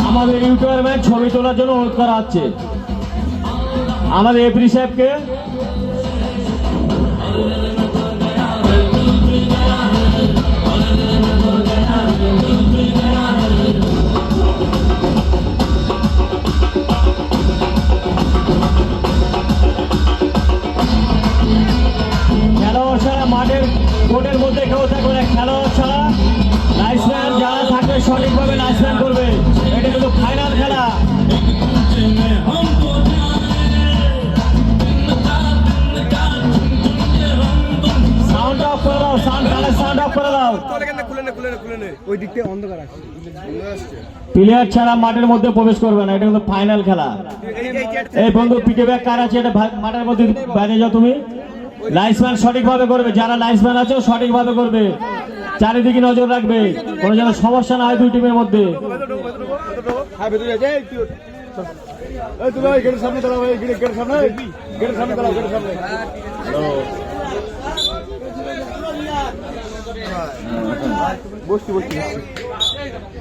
আমাদের YouTuber match ছবি তোলার জন্য অনুরোধ করা হচ্ছে আমাদের এপ্রি সাহেবকে। খেলোয়াড় ছাড়া মাঠের কোর্টের মধ্যে কেউ থাকবে না। খেলোয়াড় ছাড়া লাইসম্যান যারা থাকবে সঠিকভাবে লাইসম্যান করবে। এটা কিন্তু ফাইনাল খেলা। সাউন্ড অফ করে দাও, সাউন্ড অফ করে দাও। ওই দিক থেকে অন্ধকার আছে। প্লেয়ার ছাড়া মাঠের মধ্যে প্রবেশ করবে না। এটা কিন্তু ফাইনাল খেলা। এই বন্ধু পিঠে ব্যাগ কার আছে এটা মাঠের মধ্যে বাইরে যাও তুমি। লাইসম্যান সঠিকভাবে করবে, যারা লাইসম্যান আছে সঠিকভাবে করবে, চারিদিকে নজর রাখবে, কোনো যেন সমস্যা না হয় দুই টিমের মধ্যে।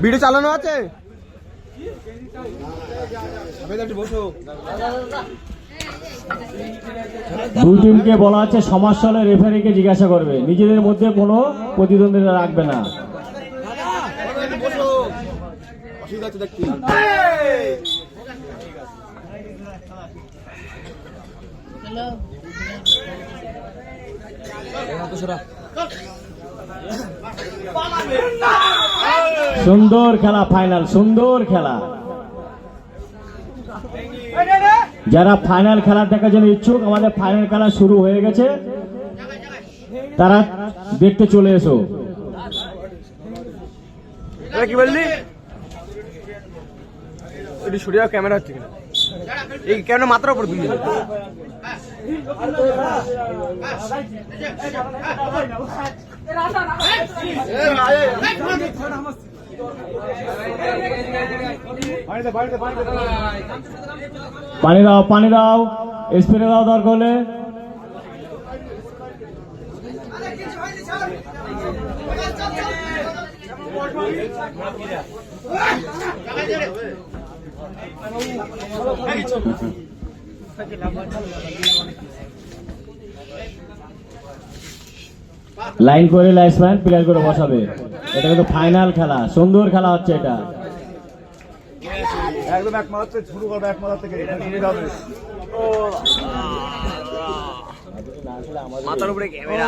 ভিডিও চালানো আছে। দুই টিমকে বলা আছে সমস্যা হলে রেফারিকে জিজ্ঞাসা করবে, নিজেদের মধ্যে কোনো প্রতিদ্বন্দ্বিতা রাখবে না। সুন্দর খেলা, ফাইনাল সুন্দর খেলা। যারা ফাইনাল খেলা দেখার জন্য ইচ্ছুক, আমাদের ফাইনাল খেলা শুরু হয়ে গেছে, তারা দেখতে চলে এসো। কি বললি? সরিয়া ক্যামেরা হচ্ছে কিনা? এই ক্যামেরা মাত্র উপর দিয়ে পানি দাও, পানি দাও, স্প্রে দাও দরকার হলে। লাইন করে লাইসম্যান প্লেয়ার করে বসাবে। এটা কিন্তু ফাইনাল খেলা, সুন্দর খেলা হচ্ছে এটা। একদম এক মাথা থেকে শুরু করবে, এক মাথা থেকে মাথার উপরে ক্যামেরা,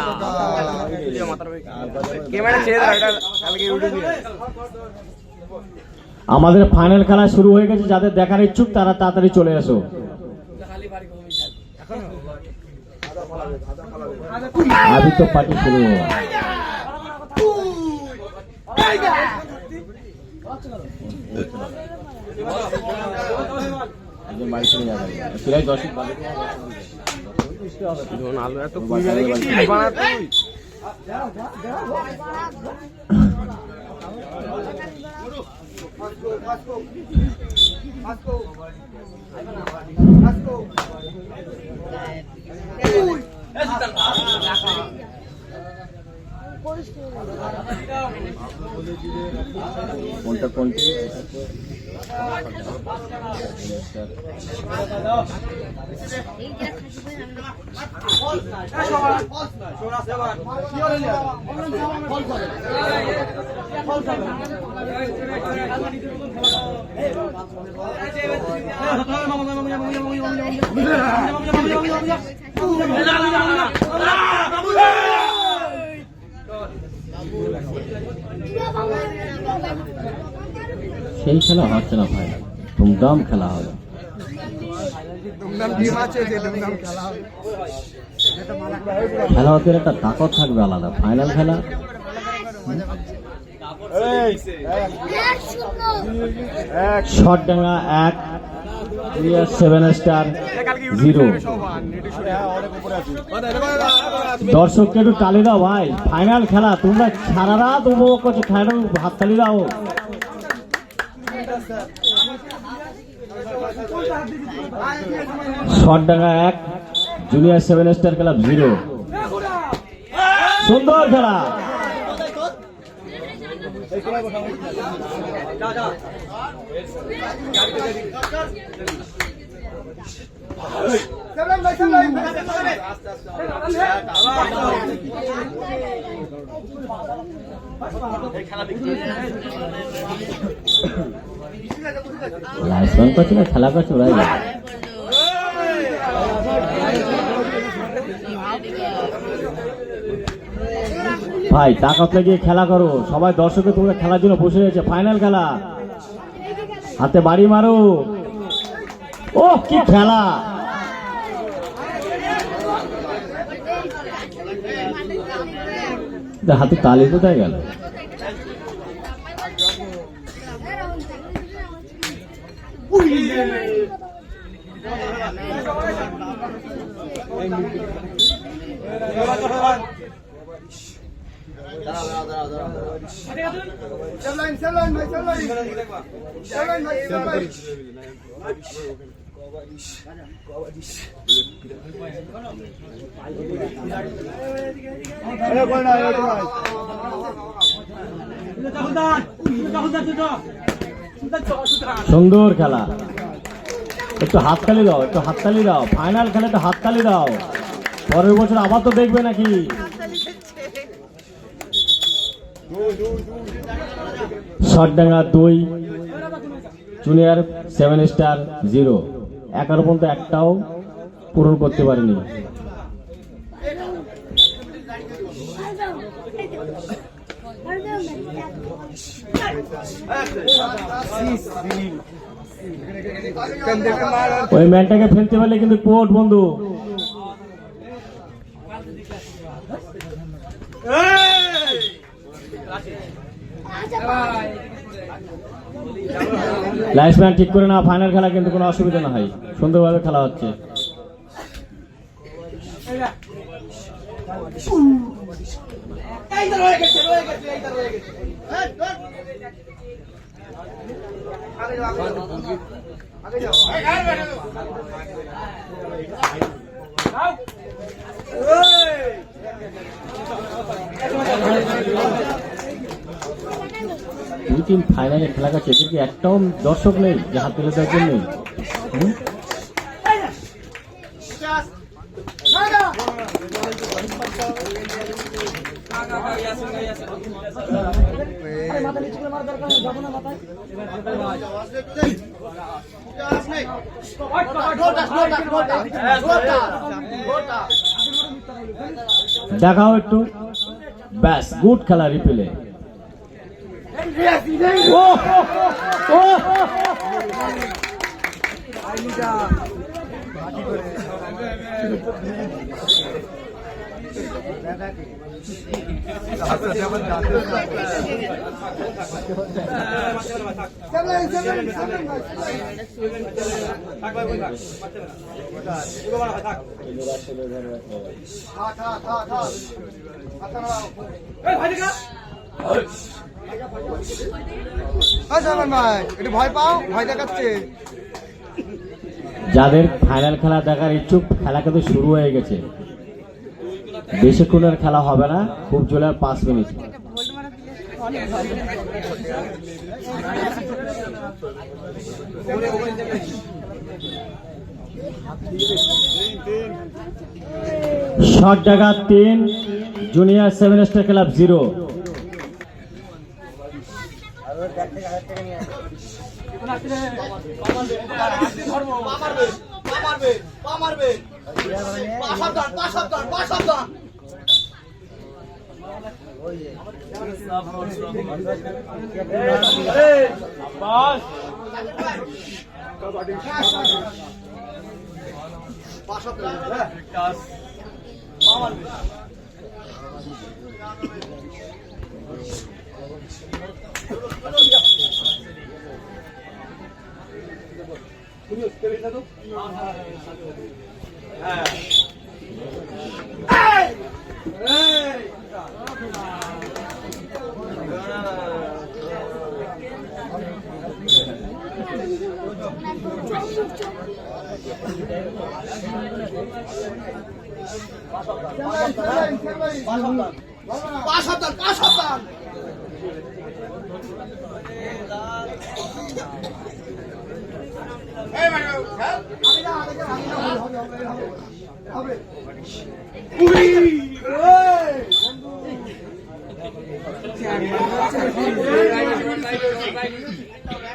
ক্যামেরা ছেড়ে দাও, এটা কালকে ইউটিউবে। আমাদের ফাইনাল খেলা শুরু হয়ে গেছে, যাদের দেখার ইচ্ছুক তারা তাড়াতাড়ি চলে আসো। अभी तो पार्टी शुरू हुआ। কোনটা কোনটি সেই খেলা হচ্ছে না ভাই, ধুমধাম খেলা হবে। খেলা হতে একটা তাকত থাকবে আলাদা। ফাইনাল খেলা শট ডাঙ্গা 1 7 স্টার 0। দর্শককে একটু তালি দাও ভাই, ফাইনাল খেলা। তোমরা সারা রাত উপভোগ করছো, হাততালি দাও। শটডাঙ্গা 1, জুনিয়র 7 স্টার ক্লাব 0। সুন্দর খেলা। লাইসেন্স করছে না, খেলা করছে ওরাই। ভাই তাকাত লাগিয়ে খেলা করো, সবাই দর্শকে তোমরা খেলার জন্য বসে রয়েছে। ফাইনাল খেলা, হাতে বাড়ি মারো। ও কি খেলা! হাতে তালি কোথায় গেল? সুন্দর খেলা, একটু হাততালি দাও, একটু হাততালি দাও। ফাইনাল খেলে তো হাততালি দাও, পরের বছর আবার তো দেখবে নাকি। শটডাঙ্গা 2, জুনিয়র 7 স্টার 0। 11 পর্যন্ত একটাও পূরণ করতে পারেনি। ওই ম্যানটাকে ফেলতে পারলে কিন্তু কোর্ট বন্ধু। লাইসম্যান ঠিক করে না, ফাইনাল খেলা কিন্তু কোনো অসুবিধা না হয়, সুন্দরভাবে খেলা হচ্ছে। দুই টিম ফাইনালে খেলা করছে, কিন্তু একটাও দর্শক নেই যে হাত তুলে দেওয়ার জন্য। দেখাও একটু, ব্যাস গুড খেলা। রিপ্লে ভয় পাও, ভয় দেখাচ্ছে। যাদের ফাইনাল খেলা দেখার ইচ্ছুক, খেলা কিন্তু শুরু হয়ে গেছে, বেশিক্ষণের খেলা হবে না, খুব জোরে 5 মিনিট। শটডাঙ্গা 3, junior 7 star club 0।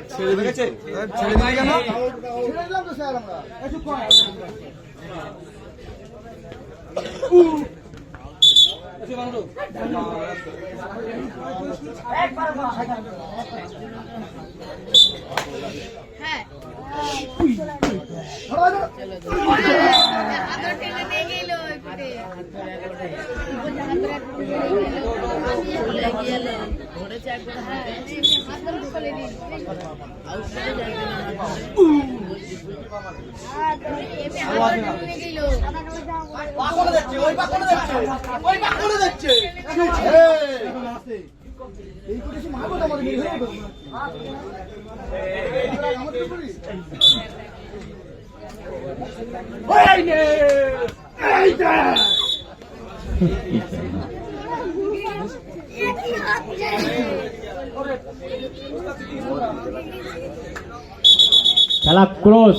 ছেড়ে দিলে কেন? ছেড়ে দিলাম তো স্যার আমরা। একটু কম। খেলা ক্লোজ।